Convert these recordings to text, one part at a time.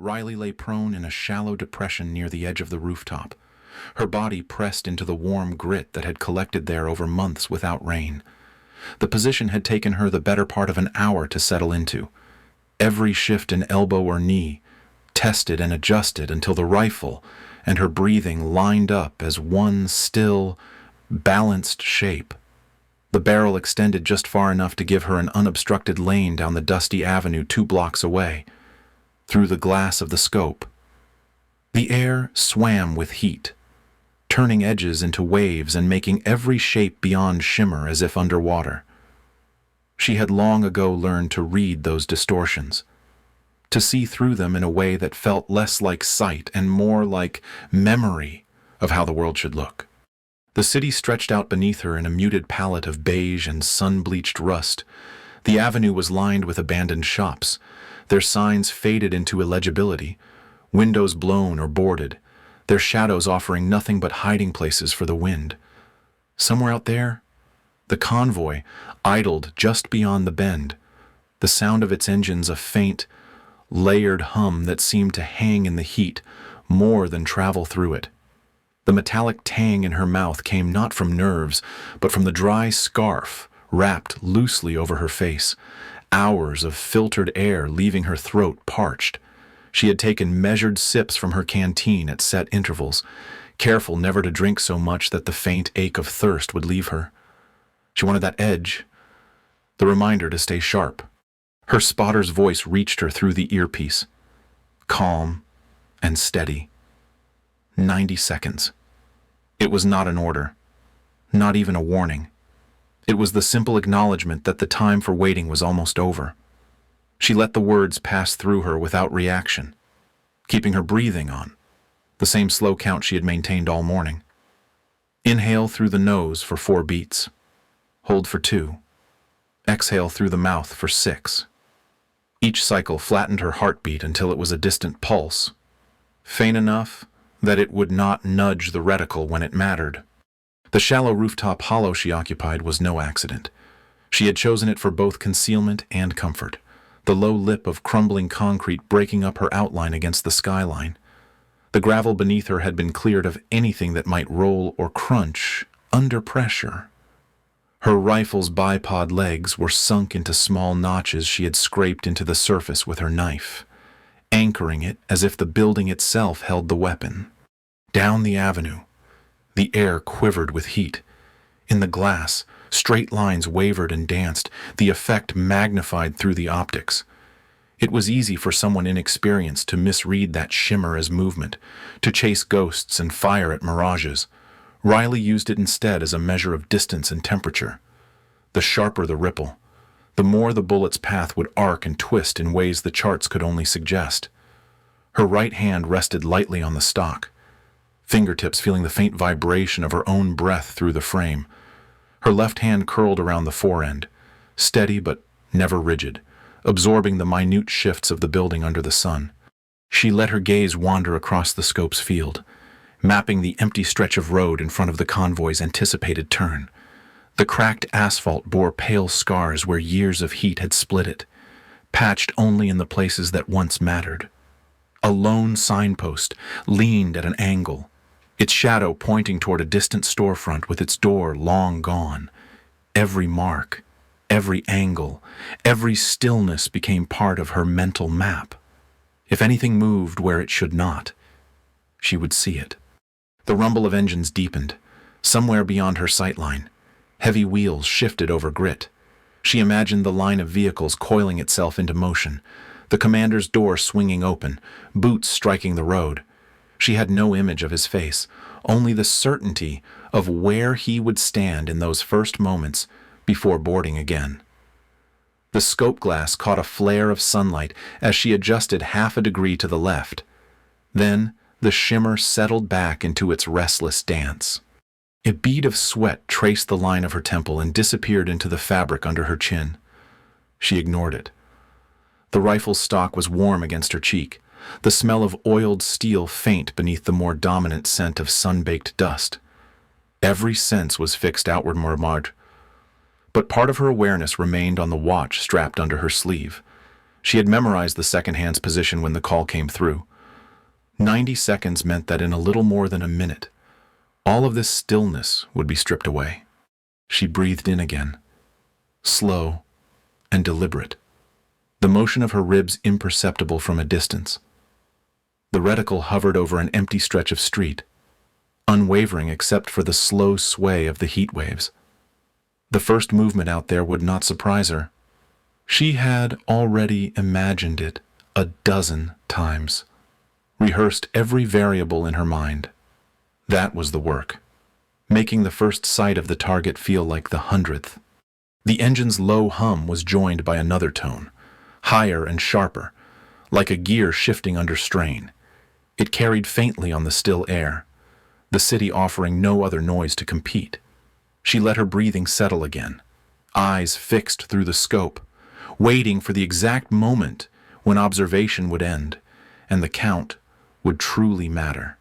Riley lay prone in a shallow depression near the edge of the rooftop, her body pressed into the warm grit that had collected there over months without rain. The position had taken her the better part of an hour to settle into. Every shift in elbow or knee, tested and adjusted until the rifle and her breathing lined up as one still, balanced shape. The barrel extended just far enough to give her an unobstructed lane down the dusty avenue 2 blocks away. Through the glass of the scope, the air swam with heat, turning edges into waves and making every shape beyond shimmer as if underwater. She had long ago learned to read those distortions, to see through them in a way that felt less like sight and more like memory of how the world should look. The city stretched out beneath her in a muted palette of beige and sun-bleached rust. The avenue was lined with abandoned shops, their signs faded into illegibility, windows blown or boarded, their shadows offering nothing but hiding places for the wind. Somewhere out there, the convoy idled just beyond the bend, the sound of its engines a faint, layered hum that seemed to hang in the heat more than travel through it. The metallic tang in her mouth came not from nerves, but from the dry scarf wrapped loosely over her face, hours of filtered air leaving her throat parched. She had taken measured sips from her canteen at set intervals, careful never to drink so much that the faint ache of thirst would leave her. She wanted that edge, the reminder to stay sharp. Her spotter's voice reached her through the earpiece, calm and steady. 90 seconds. It was not an order, not even a warning. It was the simple acknowledgement that the time for waiting was almost over. She let the words pass through her without reaction, keeping her breathing on, the same slow count she had maintained all morning. Inhale through the nose for 4 beats. Hold for 2. Exhale through the mouth for 6. Each cycle flattened her heartbeat until it was a distant pulse, faint enough that it would not nudge the reticle when it mattered. The shallow rooftop hollow she occupied was no accident. She had chosen it for both concealment and comfort, the low lip of crumbling concrete breaking up her outline against the skyline. The gravel beneath her had been cleared of anything that might roll or crunch under pressure. Her rifle's bipod legs were sunk into small notches she had scraped into the surface with her knife, anchoring it as if the building itself held the weapon. Down the avenue, the air quivered with heat. In the glass, straight lines wavered and danced, the effect magnified through the optics. It was easy for someone inexperienced to misread that shimmer as movement, to chase ghosts and fire at mirages. Riley used it instead as a measure of distance and temperature. The sharper the ripple, the more the bullet's path would arc and twist in ways the charts could only suggest. Her right hand rested lightly on the stock, fingertips feeling the faint vibration of her own breath through the frame. Her left hand curled around the forend, steady but never rigid, absorbing the minute shifts of the building under the sun. She let her gaze wander across the scope's field, mapping the empty stretch of road in front of the convoy's anticipated turn. The cracked asphalt bore pale scars where years of heat had split it, patched only in the places that once mattered. A lone signpost leaned at an angle, its shadow pointing toward a distant storefront with its door long gone. Every mark, every angle, every stillness became part of her mental map. If anything moved where it should not, she would see it. The rumble of engines deepened, somewhere beyond her sightline. Heavy wheels shifted over grit. She imagined the line of vehicles coiling itself into motion, the commander's door swinging open, boots striking the road. She had no image of his face, only the certainty of where he would stand in those first moments before boarding again. The scope glass caught a flare of sunlight as she adjusted half a degree to the left. Then the shimmer settled back into its restless dance. A bead of sweat traced the line of her temple and disappeared into the fabric under her chin. She ignored it. The rifle's stock was warm against her cheek, the smell of oiled steel faint beneath the more dominant scent of sun-baked dust. Every sense was fixed outward but part of her awareness remained on the watch strapped under her sleeve. She had memorized the second hand's position when the call came through. 90 seconds meant that in a little more than a minute, all of this stillness would be stripped away. She breathed in again, slow and deliberate, the motion of her ribs imperceptible from a distance. The reticle hovered over an empty stretch of street, unwavering except for the slow sway of the heat waves. The first movement out there would not surprise her. She had already imagined it a dozen times, rehearsed every variable in her mind. That was the work, making the first sight of the target feel like the 100th. The engine's low hum was joined by another tone, higher and sharper, like a gear shifting under strain. It carried faintly on the still air, the city offering no other noise to compete. She let her breathing settle again, eyes fixed through the scope, waiting for the exact moment when observation would end and the count would truly matter.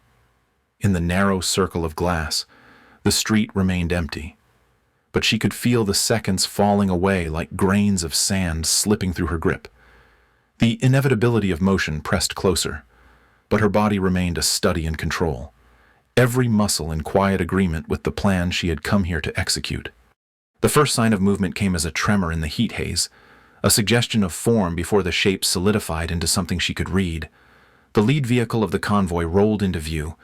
In the narrow circle of glass, the street remained empty, but she could feel the seconds falling away like grains of sand slipping through her grip. The inevitability of motion pressed closer, but her body remained a study in control, every muscle in quiet agreement with the plan she had come here to execute. The first sign of movement came as a tremor in the heat haze, a suggestion of form before the shape solidified into something she could read. The lead vehicle of the convoy rolled into view,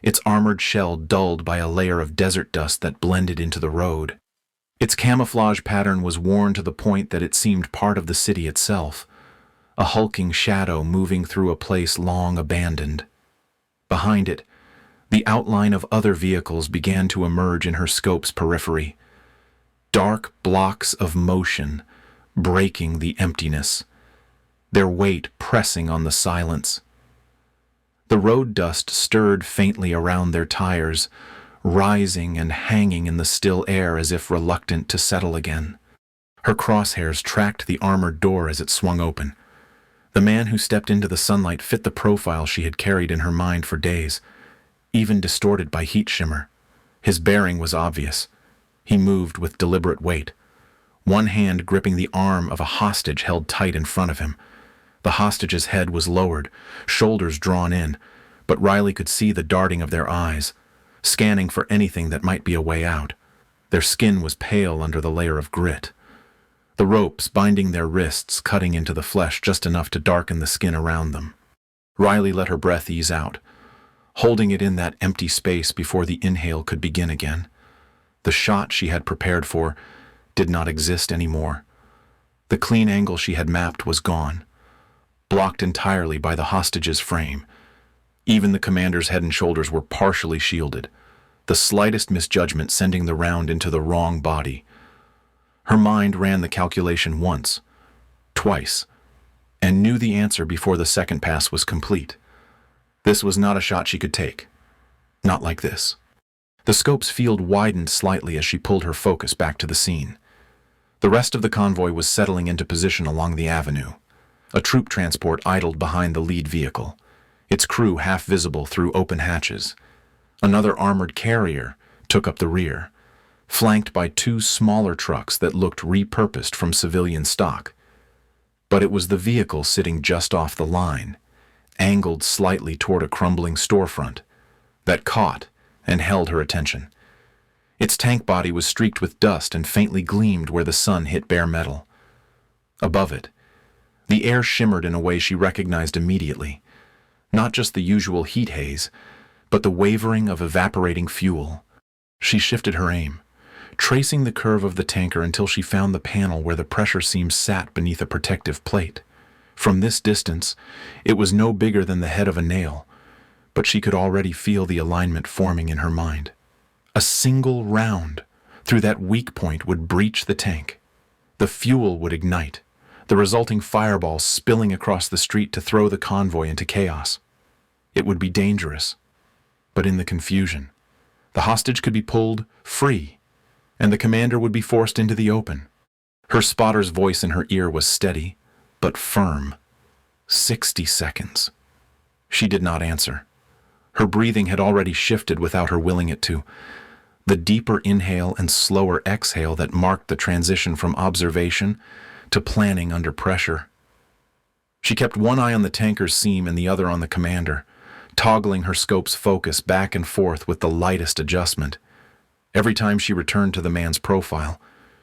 its armored shell dulled by a layer of desert dust that blended into the road. Its camouflage pattern was worn to the point that it seemed part of the city itself, a hulking shadow moving through a place long abandoned. Behind it, the outline of other vehicles began to emerge in her scope's periphery, dark blocks of motion breaking the emptiness, their weight pressing on the silence. The road dust stirred faintly around their tires, rising and hanging in the still air as if reluctant to settle again. Her crosshairs tracked the armored door as it swung open. The man who stepped into the sunlight fit the profile she had carried in her mind for days, even distorted by heat shimmer. His bearing was obvious. He moved with deliberate weight, one hand gripping the arm of a hostage held tight in front of him. The hostage's head was lowered, shoulders drawn in, but Riley could see the darting of their eyes, scanning for anything that might be a way out. Their skin was pale under the layer of grit, the ropes binding their wrists cutting into the flesh just enough to darken the skin around them. Riley let her breath ease out, holding it in that empty space before the inhale could begin again. The shot she had prepared for did not exist anymore. The clean angle she had mapped was gone, blocked entirely by the hostage's frame. Even the commander's head and shoulders were partially shielded, the slightest misjudgment sending the round into the wrong body. Her mind ran the calculation once, twice, and knew the answer before the second pass was complete. This was not a shot she could take. Not like this. The scope's field widened slightly as she pulled her focus back to the scene. The rest of the convoy was settling into position along the avenue. A troop transport idled behind the lead vehicle, its crew half visible through open hatches. Another armored carrier took up the rear, flanked by two smaller trucks that looked repurposed from civilian stock. But it was the vehicle sitting just off the line, angled slightly toward a crumbling storefront, that caught and held her attention. Its tank body was streaked with dust and faintly gleamed where the sun hit bare metal. Above it, the air shimmered in a way she recognized immediately, not just the usual heat haze, but the wavering of evaporating fuel. She shifted her aim, tracing the curve of the tanker until she found the panel where the pressure seam sat beneath a protective plate. From this distance, it was no bigger than the head of a nail, but she could already feel the alignment forming in her mind. A single round through that weak point would breach the tank. The fuel would ignite, the resulting fireball spilling across the street to throw the convoy into chaos. It would be dangerous, but in the confusion, the hostage could be pulled free, and the commander would be forced into the open. Her spotter's voice in her ear was steady, but firm. 60 seconds. She did not answer. Her breathing had already shifted without her willing it to. The deeper inhale and slower exhale that marked the transition from observation to planning under pressure. She kept one eye on the tanker's seam and the other on the commander, toggling her scope's focus back and forth with the lightest adjustment. Every time she returned to the man's profile,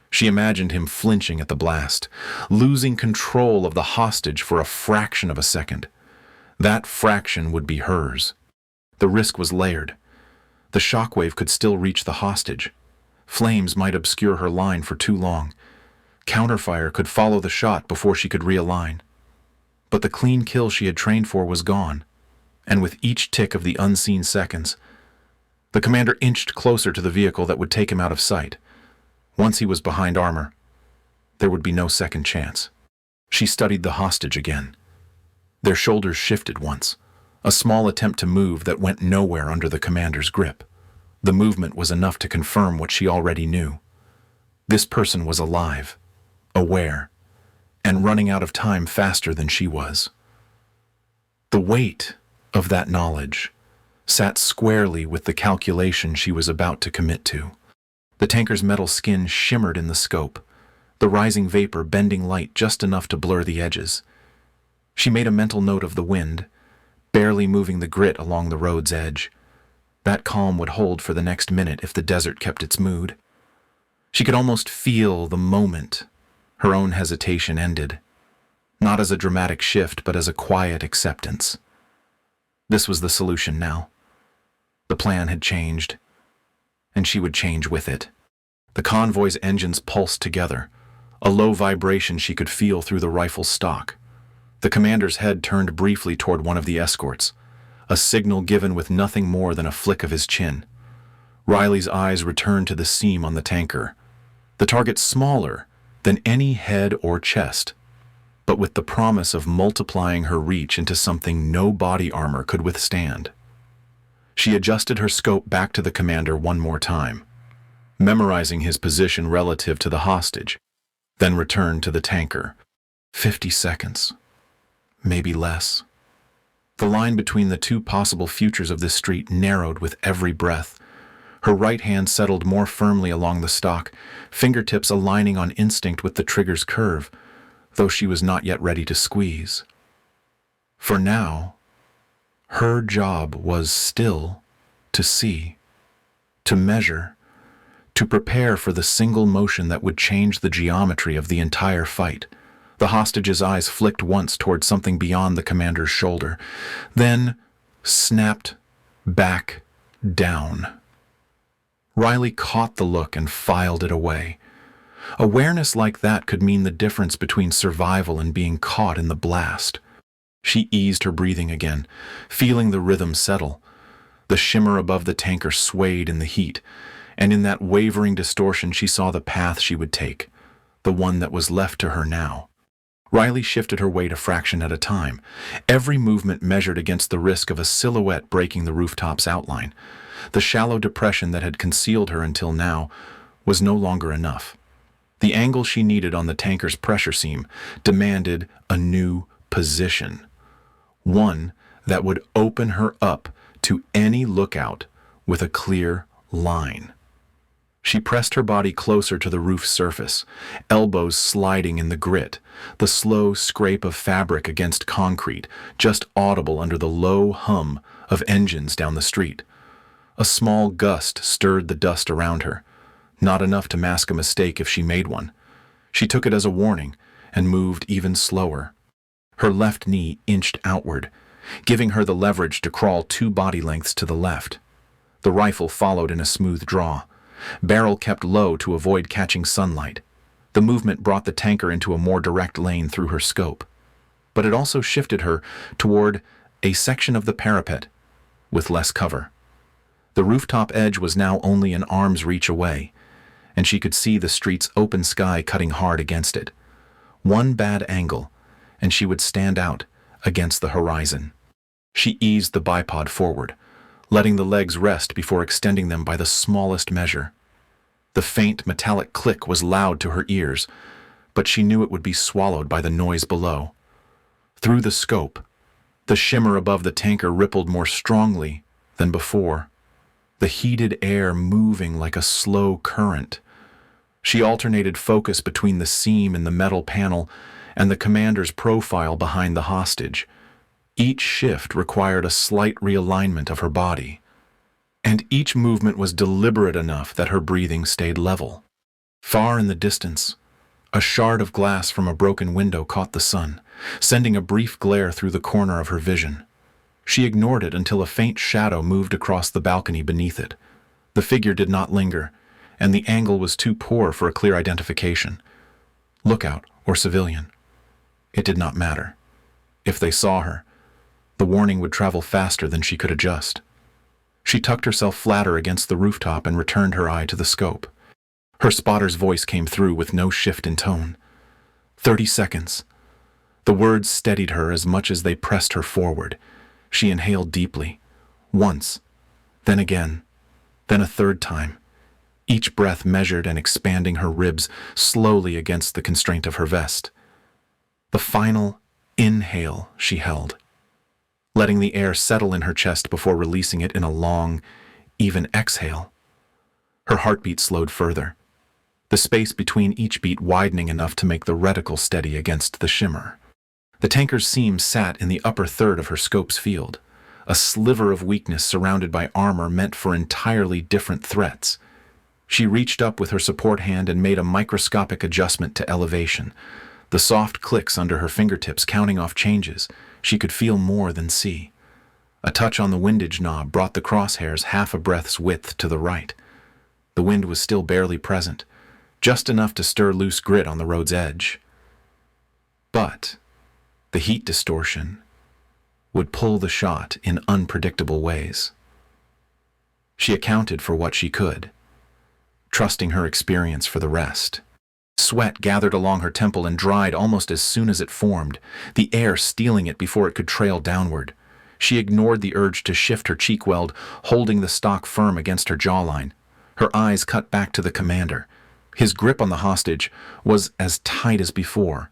she imagined him flinching at the blast, losing control of the hostage for a fraction of a second. That fraction would be hers. The risk was layered. The shockwave could still reach the hostage. Flames might obscure her line for too long. Counterfire could follow the shot before she could realign. But the clean kill she had trained for was gone, and with each tick of the unseen seconds, the commander inched closer to the vehicle that would take him out of sight. Once he was behind armor, there would be no second chance. She studied the hostage again. Their shoulders shifted once, a small attempt to move that went nowhere under the commander's grip. The movement was enough to confirm what she already knew. This person was alive, aware, and running out of time faster than she was. The weight of that knowledge sat squarely with the calculation she was about to commit to. The tanker's metal skin shimmered in the scope, the rising vapor bending light just enough to blur the edges. She made a mental note of the wind, barely moving the grit along the road's edge. That calm would hold for the next minute if the desert kept its mood. She could almost feel the moment her own hesitation ended, not as a dramatic shift, but as a quiet acceptance. This was the solution now. The plan had changed, and she would change with it. The convoy's engines pulsed together, a low vibration she could feel through the rifle stock. The commander's head turned briefly toward one of the escorts, a signal given with nothing more than a flick of his chin. Riley's eyes returned to the seam on the tanker, the target smaller than any head or chest, but with the promise of multiplying her reach into something no body armor could withstand. She adjusted her scope back to the commander one more time, memorizing his position relative to the hostage, then returned to the tanker. 50 seconds, maybe less. The line between the two possible futures of this street narrowed with every breath. Her right hand settled more firmly along the stock, fingertips aligning on instinct with the trigger's curve, though she was not yet ready to squeeze. For now, her job was still to see, to measure, to prepare for the single motion that would change the geometry of the entire fight. The hostage's eyes flicked once toward something beyond the commander's shoulder, then snapped back down. Riley caught the look and filed it away. Awareness like that could mean the difference between survival and being caught in the blast. She eased her breathing again, feeling the rhythm settle. The shimmer above the tanker swayed in the heat, and in that wavering distortion she saw the path she would take, the one that was left to her now. Riley shifted her weight a fraction at a time, every movement measured against the risk of a silhouette breaking the rooftop's outline. The shallow depression that had concealed her until now was no longer enough. The angle she needed on the tanker's pressure seam demanded a new position, one that would open her up to any lookout with a clear line. She pressed her body closer to the roof's surface, elbows sliding in the grit, the slow scrape of fabric against concrete, just audible under the low hum of engines down the street. A small gust stirred the dust around her, not enough to mask a mistake if she made one. She took it as a warning and moved even slower. Her left knee inched outward, giving her the leverage to crawl 2 body lengths to the left. The rifle followed in a smooth draw, barrel kept low to avoid catching sunlight. The movement brought the tanker into a more direct lane through her scope, but it also shifted her toward a section of the parapet with less cover. The rooftop edge was now only an arm's reach away, and she could see the street's open sky cutting hard against it. One bad angle, and she would stand out against the horizon. She eased the bipod forward, letting the legs rest before extending them by the smallest measure. The faint metallic click was loud to her ears, but she knew it would be swallowed by the noise below. Through the scope, the shimmer above the tanker rippled more strongly than before, the heated air moving like a slow current. She alternated focus between the seam and the metal panel and the commander's profile behind the hostage. Each shift required a slight realignment of her body, and each movement was deliberate enough that her breathing stayed level. Far in the distance, a shard of glass from a broken window caught the sun, sending a brief glare through the corner of her vision. She ignored it until a faint shadow moved across the balcony beneath it. The figure did not linger, and the angle was too poor for a clear identification. Lookout or civilian. It did not matter. If they saw her, the warning would travel faster than she could adjust. She tucked herself flatter against the rooftop and returned her eye to the scope. Her spotter's voice came through with no shift in tone. 30 seconds. The words steadied her as much as they pressed her forward. She inhaled deeply. Once, then again, then a third time. Each breath measured and expanding her ribs slowly against the constraint of her vest. The final inhale she held, letting the air settle in her chest before releasing it in a long, even exhale. Her heartbeat slowed further, the space between each beat widening enough to make the reticle steady against the shimmer. The tanker's seam sat in the upper third of her scope's field, a sliver of weakness surrounded by armor meant for entirely different threats. She reached up with her support hand and made a microscopic adjustment to elevation. The soft clicks under her fingertips counting off changes. She could feel more than see. A touch on the windage knob brought the crosshairs half a breath's width to the right. The wind was still barely present, just enough to stir loose grit on the road's edge. But the heat distortion would pull the shot in unpredictable ways. She accounted for what she could, trusting her experience for the rest. Sweat gathered along her temple and dried almost as soon as it formed, the air stealing it before it could trail downward. She ignored the urge to shift her cheek weld, holding the stock firm against her jawline. Her eyes cut back to the commander. His grip on the hostage was as tight as before,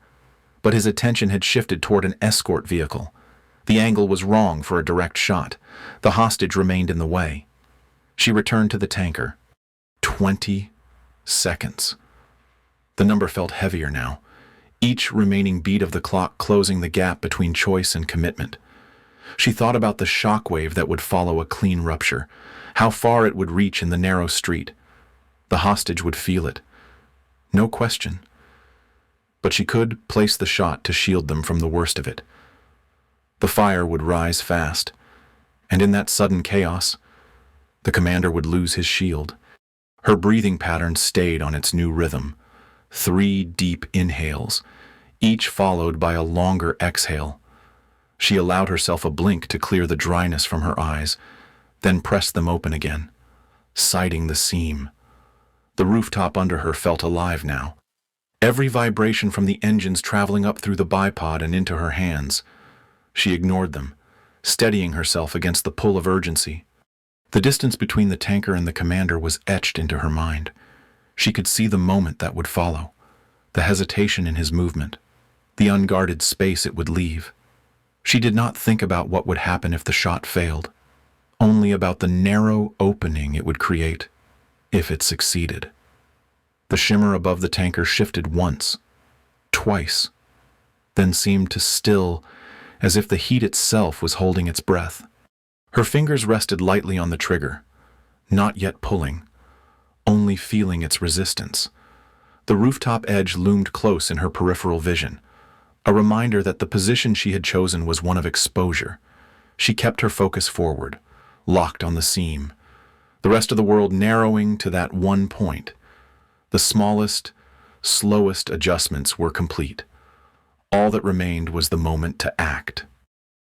but his attention had shifted toward an escort vehicle. The angle was wrong for a direct shot. The hostage remained in the way. She returned to the tanker. 20 seconds. The number felt heavier now, each remaining beat of the clock closing the gap between choice and commitment. She thought about the shockwave that would follow a clean rupture, how far it would reach in the narrow street. The hostage would feel it. No question. But she could place the shot to shield them from the worst of it. The fire would rise fast, and in that sudden chaos, the commander would lose his shield. Her breathing pattern stayed on its new rhythm. 3 deep inhales, each followed by a longer exhale. She allowed herself a blink to clear the dryness from her eyes, then pressed them open again, sighting the seam. The rooftop under her felt alive now. Every vibration from the engines traveling up through the bipod and into her hands. She ignored them, steadying herself against the pull of urgency. The distance between the tanker and the commander was etched into her mind. She could see the moment that would follow, the hesitation in his movement, the unguarded space it would leave. She did not think about what would happen if the shot failed, only about the narrow opening it would create if it succeeded. The shimmer above the tanker shifted once, twice, then seemed to still, as if the heat itself was holding its breath. Her fingers rested lightly on the trigger, not yet pulling, only feeling its resistance. The rooftop edge loomed close in her peripheral vision, a reminder that the position she had chosen was one of exposure. She kept her focus forward, locked on the seam, the rest of the world narrowing to that one point. The smallest, slowest adjustments were complete. All that remained was the moment to act.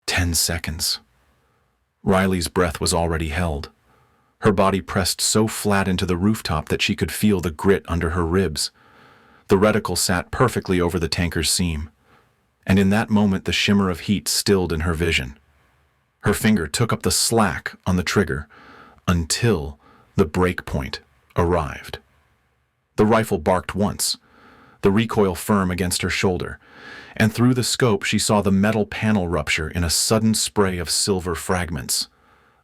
10 seconds. Riley's breath was already held. Her body pressed so flat into the rooftop that she could feel the grit under her ribs. The reticle sat perfectly over the tanker's seam, and in that moment the shimmer of heat stilled in her vision. Her finger took up the slack on the trigger until the break point arrived. The rifle barked once, the recoil firm against her shoulder, and through the scope she saw the metal panel rupture in a sudden spray of silver fragments.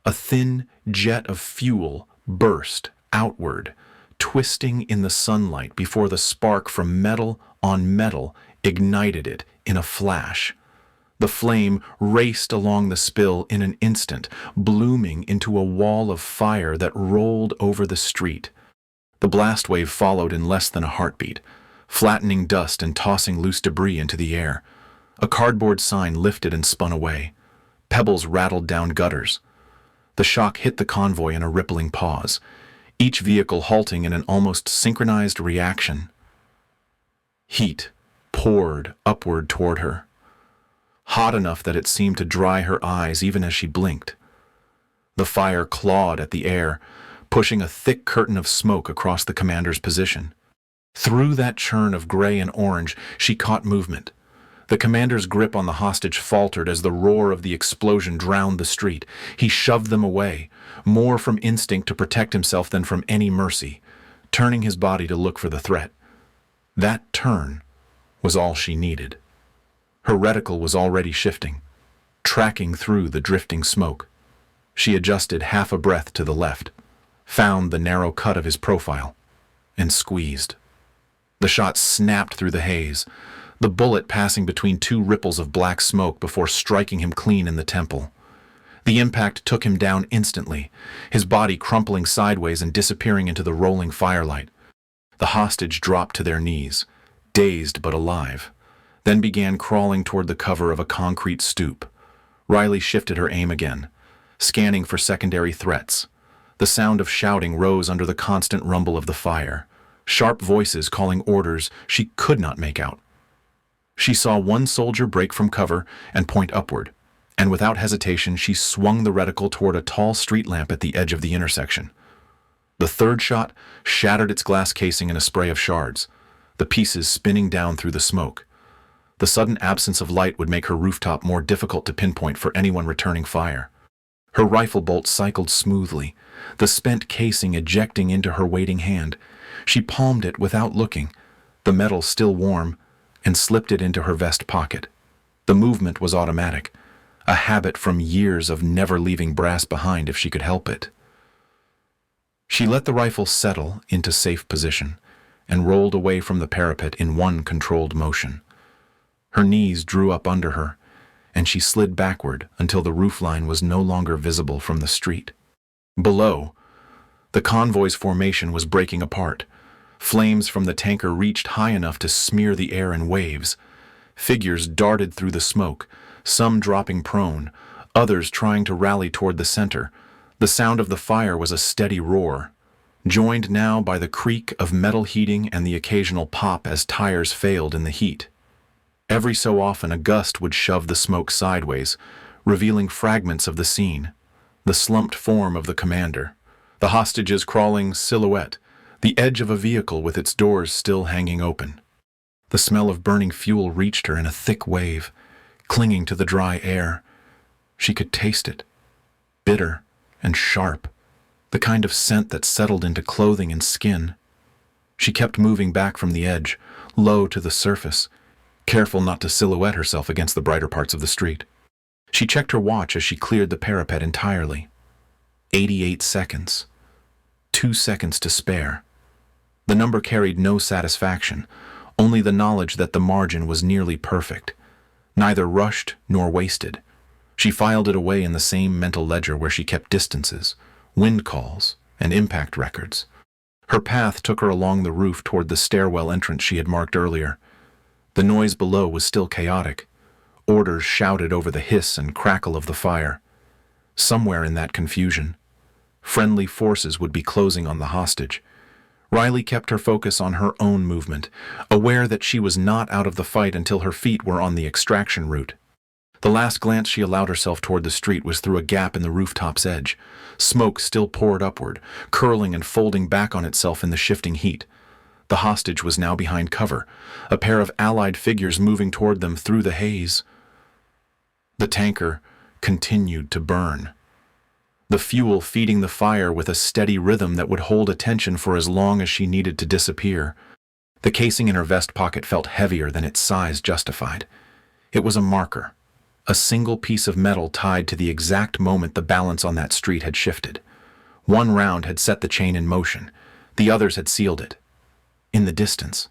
A thin jet of fuel burst outward, twisting in the sunlight before the spark from metal on metal ignited it in a flash. The flame raced along the spill in an instant, blooming into a wall of fire that rolled over the street. The blast wave followed in less than a heartbeat, flattening dust and tossing loose debris into the air. A cardboard sign lifted and spun away. Pebbles rattled down gutters. The shock hit the convoy in a rippling pause, each vehicle halting in an almost synchronized reaction. Heat poured upward toward her, hot enough that it seemed to dry her eyes even as she blinked. The fire clawed at the air, pushing a thick curtain of smoke across the commander's position. Through that churn of gray and orange, she caught movement. The commander's grip on the hostage faltered as the roar of the explosion drowned the street. He shoved them away, more from instinct to protect himself than from any mercy, turning his body to look for the threat. That turn was all she needed. Her reticle was already shifting, tracking through the drifting smoke. She adjusted half a breath to the left, found the narrow cut of his profile, and squeezed. The shot snapped through the haze, the bullet passing between two ripples of black smoke before striking him clean in the temple. The impact took him down instantly, his body crumpling sideways and disappearing into the rolling firelight. The hostage dropped to their knees, dazed but alive, then began crawling toward the cover of a concrete stoop. Riley shifted her aim again, scanning for secondary threats. The sound of shouting rose under the constant rumble of the fire, sharp voices calling orders she could not make out. She saw one soldier break from cover and point upward, and without hesitation she swung the reticle toward a tall street lamp at the edge of the intersection. The third shot shattered its glass casing in a spray of shards, the pieces spinning down through the smoke. The sudden absence of light would make her rooftop more difficult to pinpoint for anyone returning fire. Her rifle bolt cycled smoothly, the spent casing ejecting into her waiting hand. She palmed it without looking, the metal still warm, and slipped it into her vest pocket. The movement was automatic, a habit from years of never leaving brass behind if she could help it. She let the rifle settle into safe position and rolled away from the parapet in one controlled motion. Her knees drew up under her, and she slid backward until the roofline was no longer visible from the street. Below, the convoy's formation was breaking apart. Flames from the tanker reached high enough to smear the air in waves. Figures darted through the smoke, some dropping prone, others trying to rally toward the center. The sound of the fire was a steady roar, joined now by the creak of metal heating and the occasional pop as tires failed in the heat. Every so often a gust would shove the smoke sideways, revealing fragments of the scene, the slumped form of the commander, the hostage's crawling silhouette, the edge of a vehicle with its doors still hanging open. The smell of burning fuel reached her in a thick wave, clinging to the dry air. She could taste it, bitter and sharp, the kind of scent that settled into clothing and skin. She kept moving back from the edge, low to the surface, careful not to silhouette herself against the brighter parts of the street. She checked her watch as she cleared the parapet entirely. 88 seconds. 2 seconds to spare. The number carried no satisfaction, only the knowledge that the margin was nearly perfect, neither rushed nor wasted. She filed it away in the same mental ledger where she kept distances, wind calls, and impact records. Her path took her along the roof toward the stairwell entrance she had marked earlier. The noise below was still chaotic. Orders shouted over the hiss and crackle of the fire. Somewhere in that confusion, friendly forces would be closing on the hostage. Riley kept her focus on her own movement, aware that she was not out of the fight until her feet were on the extraction route. The last glance she allowed herself toward the street was through a gap in the rooftop's edge. Smoke still poured upward, curling and folding back on itself in the shifting heat. The hostage was now behind cover, a pair of allied figures moving toward them through the haze. The tanker continued to burn, the fuel feeding the fire with a steady rhythm that would hold attention for as long as she needed to disappear. The casing in her vest pocket felt heavier than its size justified. It was a marker, a single piece of metal tied to the exact moment the balance on that street had shifted. One round had set the chain in motion, the others had sealed it. In the distance,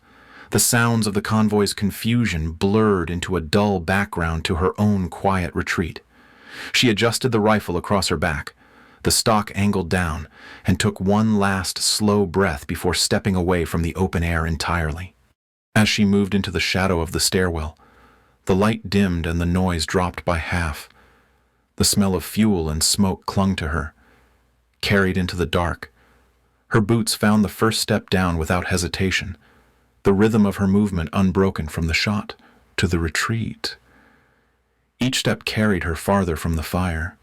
The sounds of the convoy's confusion blurred into a dull background to her own quiet retreat. She adjusted the rifle across her back, the stock angled down, and took one last slow breath before stepping away from the open air entirely. As she moved into the shadow of the stairwell, the light dimmed and the noise dropped by half. The smell of fuel and smoke clung to her, carried into the dark. Her boots found the first step down without hesitation, the rhythm of her movement unbroken from the shot to the retreat. Each step carried her farther from the fire,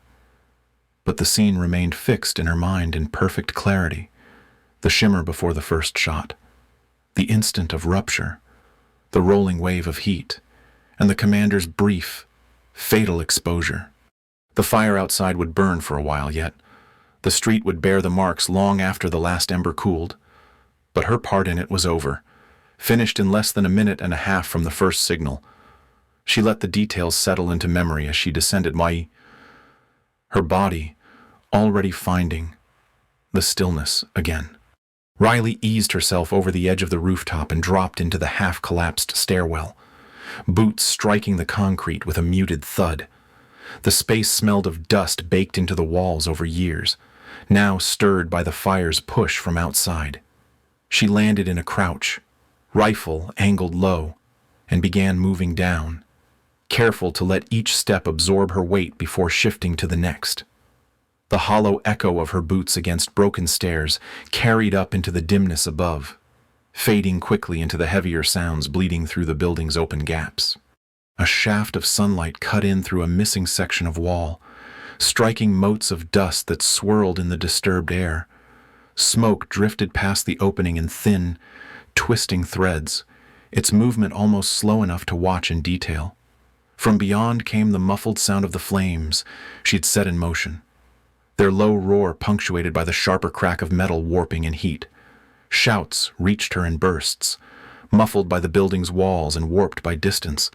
but the scene remained fixed in her mind in perfect clarity. The shimmer before the first shot, the instant of rupture, the rolling wave of heat, and the commander's brief, fatal exposure. The fire outside would burn for a while yet. The street would bear the marks long after the last ember cooled. But her part in it was over, finished in less than a minute and a half from the first signal. She let the details settle into memory as she descended her body already finding the stillness again. Riley eased herself over the edge of the rooftop and dropped into the half-collapsed stairwell, boots striking the concrete with a muted thud. The space smelled of dust baked into the walls over years, now stirred by the fire's push from outside. She landed in a crouch, rifle angled low, and began moving down, careful to let each step absorb her weight before shifting to the next. The hollow echo of her boots against broken stairs carried up into the dimness above, fading quickly into the heavier sounds bleeding through the building's open gaps. A shaft of sunlight cut in through a missing section of wall, striking motes of dust that swirled in the disturbed air. Smoke drifted past the opening in thin, twisting threads, its movement almost slow enough to watch in detail. From beyond came the muffled sound of the flames she'd set in motion, their low roar punctuated by the sharper crack of metal warping in heat. Shouts reached her in bursts, muffled by the building's walls and warped by distance.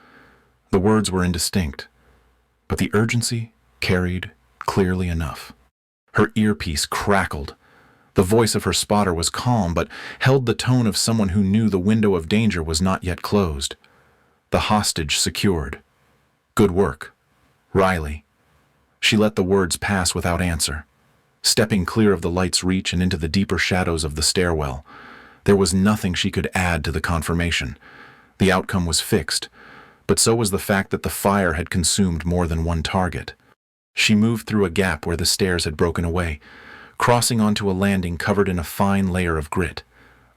The words were indistinct, but the urgency carried clearly enough. Her earpiece crackled. The voice of her spotter was calm, but held the tone of someone who knew the window of danger was not yet closed. The hostage secured. Good work, Riley. She let the words pass without answer, stepping clear of the light's reach and into the deeper shadows of the stairwell. There was nothing she could add to the confirmation. The outcome was fixed, but so was the fact that the fire had consumed more than one target. She moved through a gap where the stairs had broken away, crossing onto a landing covered in a fine layer of grit.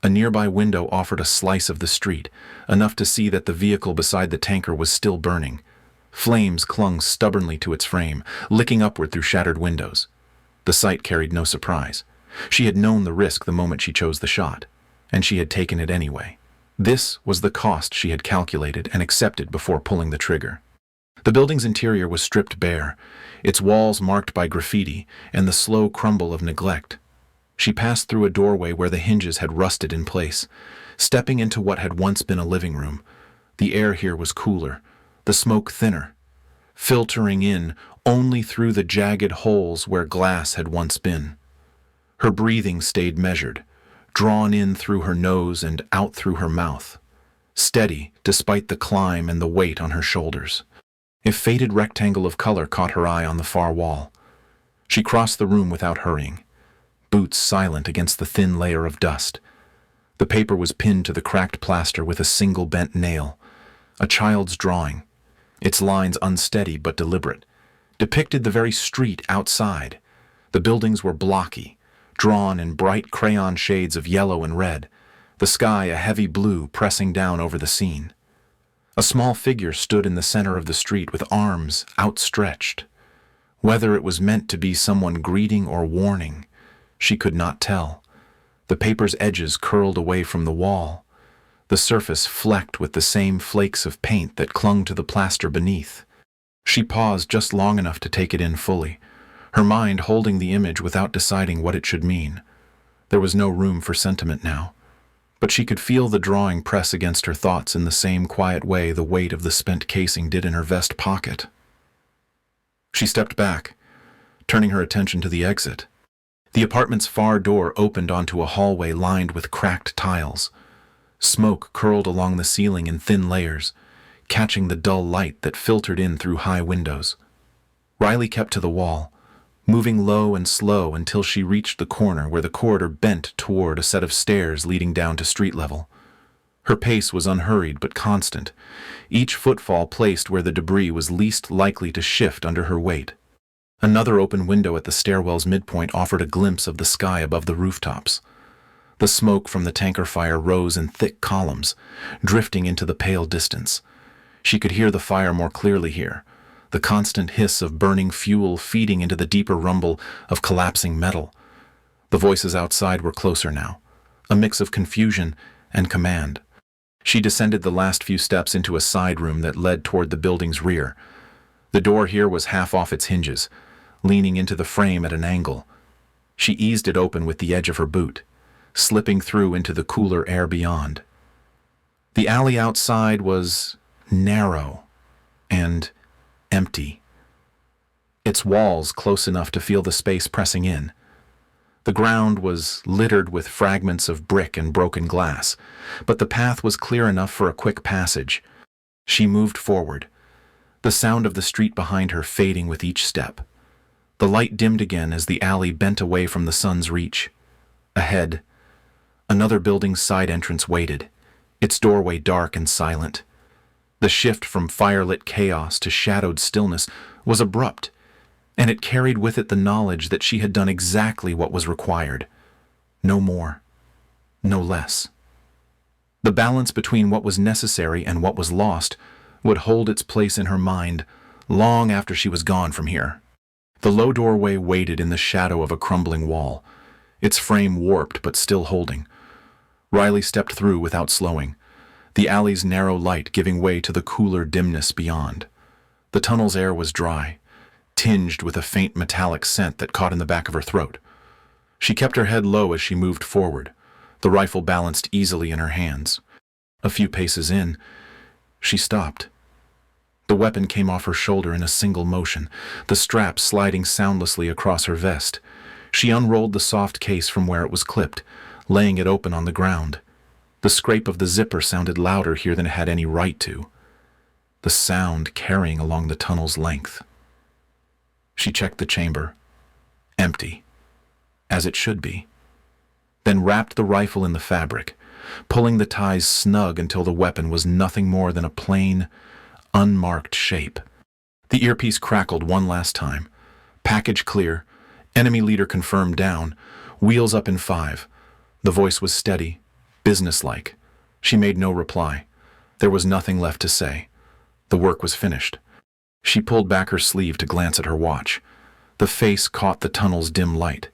A nearby window offered a slice of the street, enough to see that the vehicle beside the tanker was still burning. Flames clung stubbornly to its frame, licking upward through shattered windows. The sight carried no surprise. She had known the risk the moment she chose the shot, and she had taken it anyway. This was the cost she had calculated and accepted before pulling the trigger. The building's interior was stripped bare, its walls marked by graffiti and the slow crumble of neglect. She passed through a doorway where the hinges had rusted in place, stepping into what had once been a living room. The air here was cooler, the smoke thinner, filtering in only through the jagged holes where glass had once been. Her breathing stayed measured, drawn in through her nose and out through her mouth, steady despite the climb and the weight on her shoulders. A faded rectangle of color caught her eye on the far wall. She crossed the room without hurrying, boots silent against the thin layer of dust. The paper was pinned to the cracked plaster with a single bent nail. A child's drawing, its lines unsteady but deliberate, depicted the very street outside. The buildings were blocky, drawn in bright crayon shades of yellow and red, the sky a heavy blue pressing down over the scene. A small figure stood in the center of the street with arms outstretched. Whether it was meant to be someone greeting or warning, she could not tell. The paper's edges curled away from the wall, the surface flecked with the same flakes of paint that clung to the plaster beneath. She paused just long enough to take it in fully, her mind holding the image without deciding what it should mean. There was no room for sentiment now, but she could feel the drawing press against her thoughts in the same quiet way the weight of the spent casing did in her vest pocket. She stepped back, turning her attention to the exit. The apartment's far door opened onto a hallway lined with cracked tiles. Smoke curled along the ceiling in thin layers, catching the dull light that filtered in through high windows. Riley kept to the wall, moving low and slow until she reached the corner where the corridor bent toward a set of stairs leading down to street level. Her pace was unhurried but constant, each footfall placed where the debris was least likely to shift under her weight. Another open window at the stairwell's midpoint offered a glimpse of the sky above the rooftops. The smoke from the tanker fire rose in thick columns, drifting into the pale distance. She could hear the fire more clearly here, the constant hiss of burning fuel feeding into the deeper rumble of collapsing metal. The voices outside were closer now, a mix of confusion and command. She descended the last few steps into a side room that led toward the building's rear. The door here was half off its hinges, leaning into the frame at an angle. She eased it open with the edge of her boot, slipping through into the cooler air beyond. The alley outside was narrow and empty, its walls close enough to feel the space pressing in. The ground was littered with fragments of brick and broken glass, but the path was clear enough for a quick passage. She moved forward, the sound of the street behind her fading with each step. The light dimmed again as the alley bent away from the sun's reach. Ahead, another building's side entrance waited, its doorway dark and silent. The shift from firelit chaos to shadowed stillness was abrupt, and it carried with it the knowledge that she had done exactly what was required. No more, no less. The balance between what was necessary and what was lost would hold its place in her mind long after she was gone from here. The low doorway waited in the shadow of a crumbling wall, its frame warped but still holding. Riley stepped through without slowing, the alley's narrow light giving way to the cooler dimness beyond. The tunnel's air was dry, tinged with a faint metallic scent that caught in the back of her throat. She kept her head low as she moved forward, the rifle balanced easily in her hands. A few paces in, she stopped. The weapon came off her shoulder in a single motion, the strap sliding soundlessly across her vest. She unrolled the soft case from where it was clipped, laying it open on the ground. The scrape of the zipper sounded louder here than it had any right to, the sound carrying along the tunnel's length. She checked the chamber. Empty, as it should be. Then wrapped the rifle in the fabric, pulling the ties snug until the weapon was nothing more than a plain, unmarked shape. The earpiece crackled one last time. Package clear, enemy leader confirmed down, wheels up in 5. The voice was steady, businesslike. She made no reply. There was nothing left to say. The work was finished. She pulled back her sleeve to glance at her watch. The face caught the tunnel's dim light,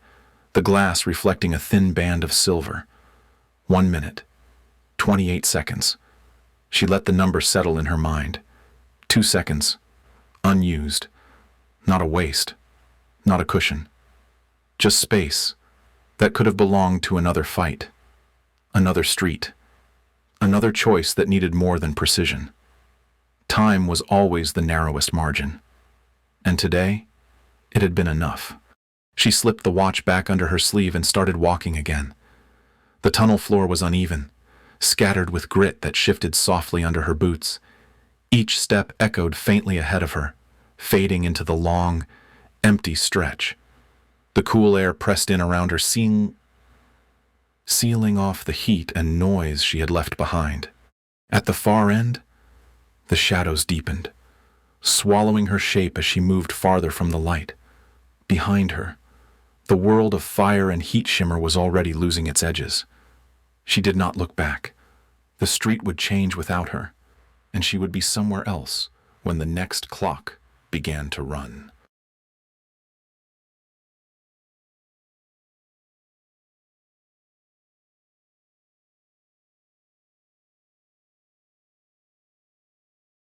the glass reflecting a thin band of silver. 1 minute, 28 seconds. She let the number settle in her mind. 2 seconds, unused. Not a waste, not a cushion. Just space that could have belonged to another fight, another street, another choice that needed more than precision. Time was always the narrowest margin, and today, it had been enough. She slipped the watch back under her sleeve and started walking again. The tunnel floor was uneven, scattered with grit that shifted softly under her boots. Each step echoed faintly ahead of her, fading into the long, empty stretch. The cool air pressed in around her, sealing off the heat and noise she had left behind. At the far end, the shadows deepened, swallowing her shape as she moved farther from the light. Behind her, the world of fire and heat shimmer was already losing its edges. She did not look back. The street would change without her, and she would be somewhere else when the next clock began to run.